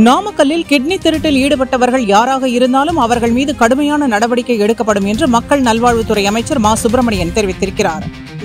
நாமக்கல்லில் கிட்னி திருட்டில் ஈடுபட்டவர்கள் யாராக இருந்தாலும் அவர்கள் மீது கடுமையான நடவடிக்கை எடுக்கப்படும் என்று மக்கள் நல்வாழ்வுத்துறை அமைச்சர் மா சுப்பிரமணியன் தெரிவித்திருக்கிறார்.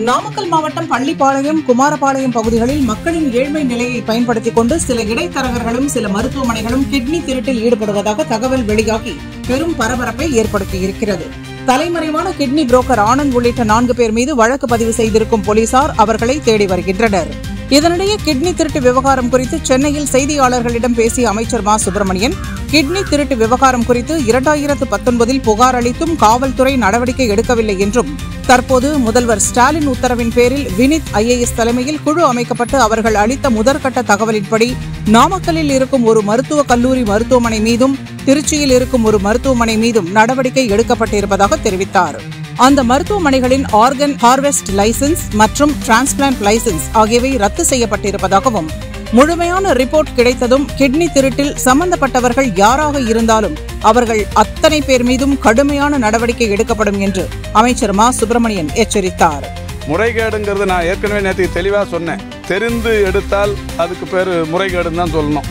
நாமக்கல் மாவட்டம் பள்ளிப்பாளையம், குமாரபாளையம் பகுதிகளில் மக்களின் ஏழ்மை நிலையை பயன்படுத்திக் கொண்டு சில இடைத்தரகர்களும் சில மருத்துவமனைகளும் கிட்னி திருட்டில் ஈடுபடுவதாக தகவல் வெளியாகி பெரும் பரபரப்பை ஏற்படுத்தியிருக்கிறது. தலைமறைவான கிட்னி புரோக்கர் ஆனந்த் உள்ளிட்ட 4 பேர் மீது வழக்கு பதிவு செய்திருக்கும் போலீசார் அவர்களை தேடி வருகின்றனர். இதனிடையே கிட்னி திருட்டு விவகாரம் குறித்து சென்னையில் செய்தியாளர்களிடம் பேசிய அமைச்சர் மா சுப்பிரமணியன், கிட்னி திருட்டு விவகாரம் குறித்து 2019 புகார் அளித்தும் காவல்துறை நடவடிக்கை எடுக்கவில்லை என்றும், தற்போது முதல்வர் ஸ்டாலின் உத்தரவின் பேரில் வினித் IAS தலைமையில் குழு அமைக்கப்பட்டு அவர்கள் அளித்த முதற்கட்ட தகவலின்படி நாமக்கல்லில் இருக்கும் ஒரு மருத்துவக் கல்லூரி மருத்துவமனை மீதும் திருச்சியில் இருக்கும் ஒரு மருத்துவமனை மீதும் நடவடிக்கை எடுக்கப்பட்டிருப்பதாக தெரிவித்தார். அந்த மருத்துவமனைகளின் ஆர்கன் ஹார்வெஸ்ட் லைசன்ஸ் மற்றும் டிரான்ஸ்பிளான்ட் லைசன்ஸ் ஆகியவை ரத்து செய்யப்பட்டிருப்பதாகவும், முழுமையான ரிப்போர்ட் கிடைத்ததும் கிட்னி திருட்டில் சம்பந்தப்பட்டவர்கள் யாராக இருந்தாலும் அவர்கள் அத்தனை பேர் மீதும் கடுமையான நடவடிக்கை எடுக்கப்படும் என்று அமைச்சர் மா சுப்பிரமணியன் எச்சரித்தார். முறைகேடுங்கிறது நான் ஏற்கனவே நேற்று தெளிவாக சொன்னேன். தெரிந்து எடுத்தால் அதுக்கு பேர் முறைகேடுன்னு தான் சொல்லணும்.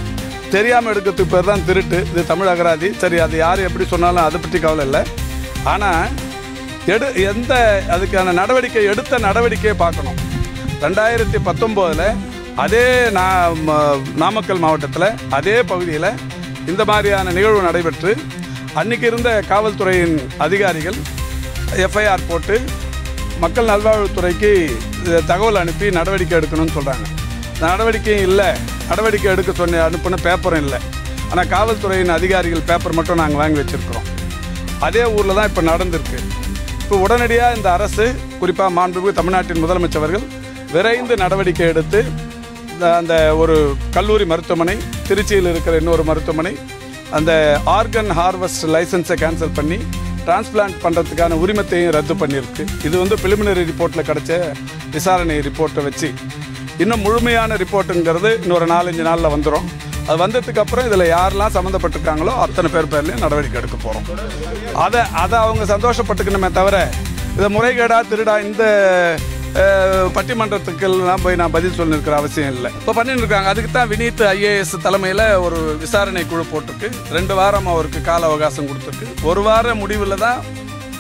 தெரியாமல் எடுக்கிறதுக்கு பேர் தான் திருட்டு. இது தமிழ் அகராதி. சரி, அது யார் எப்படி சொன்னாலும் அதை பற்றி கவலை இல்லை. ஆனால் எந்த அதுக்கான நடவடிக்கை எடுத்த நடவடிக்கையை பார்க்கணும். 2019 அதே நாமக்கல் மாவட்டத்தில் அதே பகுதியில் இந்த மாதிரியான நிகழ்வு நடைபெற்று அன்றைக்கி இருந்த காவல்துறையின் அதிகாரிகள் FIR போட்டு மக்கள் நல்வாழ்வுத்துறைக்கு தகவல் அனுப்பி நடவடிக்கை எடுக்கணும்னு சொல்கிறாங்க. நடவடிக்கையும் இல்லை, நடவடிக்கை எடுக்க அனுப்பின பேப்பரும் இல்லை. ஆனால் காவல்துறையின் அதிகாரிகள் பேப்பர் மட்டும் நாங்கள் வாங்கி வச்சுருக்கிறோம். அதே ஊரில் தான் இப்போ நடந்திருக்கு. இப்போ உடனடியாக இந்த அரசு, குறிப்பாக மாண்புமிகு தமிழ்நாட்டின் முதலமைச்சர்கள் விரைந்து நடவடிக்கை எடுத்து அந்த ஒரு கல்லூரி மருத்துவமனை, திருச்சியில் இருக்கிற இன்னொரு மருத்துவமனை, அந்த ஆர்கன் ஹார்வெஸ்ட் லைசன்ஸை கேன்சல் பண்ணி டிரான்ஸ்பிளான்ட் பண்ணுறதுக்கான உரிமத்தையும் ரத்து பண்ணியிருக்கு. இது பிலிமினரி ரிப்போர்ட்டில் கிடச்ச விசாரணை ரிப்போர்ட்டை வச்சு இன்னும் முழுமையான ரிப்போர்ட்டுங்கிறது இன்னொரு 4-5 நாளில் வந்துடும். அது வந்ததுக்கு அப்புறம் இதில் யாரெல்லாம் சம்மந்தப்பட்டிருக்காங்களோ அத்தனை பேர்லையும் நடவடிக்கை எடுக்க போகிறோம். அதை அவங்க சந்தோஷப்பட்டுக்கணுமே தவிர இதை முறைகேடா திருடா இந்த பட்டிமன்றத்துக்கெல்லாம் போய் நான் பதில் சொல்லியிருக்கிற அவசியம் இல்லை. இப்போ பண்ணிட்டு இருக்காங்க. அதுக்கு தான் வினித் IAS தலைமையில் ஒரு விசாரணை குழு போட்டிருக்கு. 2 வாரம் அவருக்கு கால அவகாசம் கொடுத்துருக்கு. 1 வார முடிவில் தான்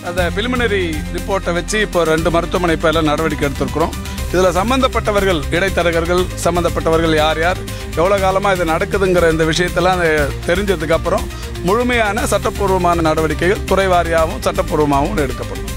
அந்த பிலிமினரி ரிப்போர்ட்டை வச்சு இப்போ 2 மருத்துவமனை பேரில் நடவடிக்கை எடுத்திருக்கிறோம். இதில் சம்மந்தப்பட்டவர்கள், இடைத்தரகர்கள் சம்மந்தப்பட்டவர்கள் யார் யார், எவ்வளோ காலமாக இது நடக்குதுங்கிற இந்த விஷயத்தெல்லாம் தெரிஞ்சதுக்கப்புறம் முழுமையான சட்டப்பூர்வமான நடவடிக்கைகள் துறை வாரியாகவும் சட்டப்பூர்வமாகவும் எடுக்கப்படும்.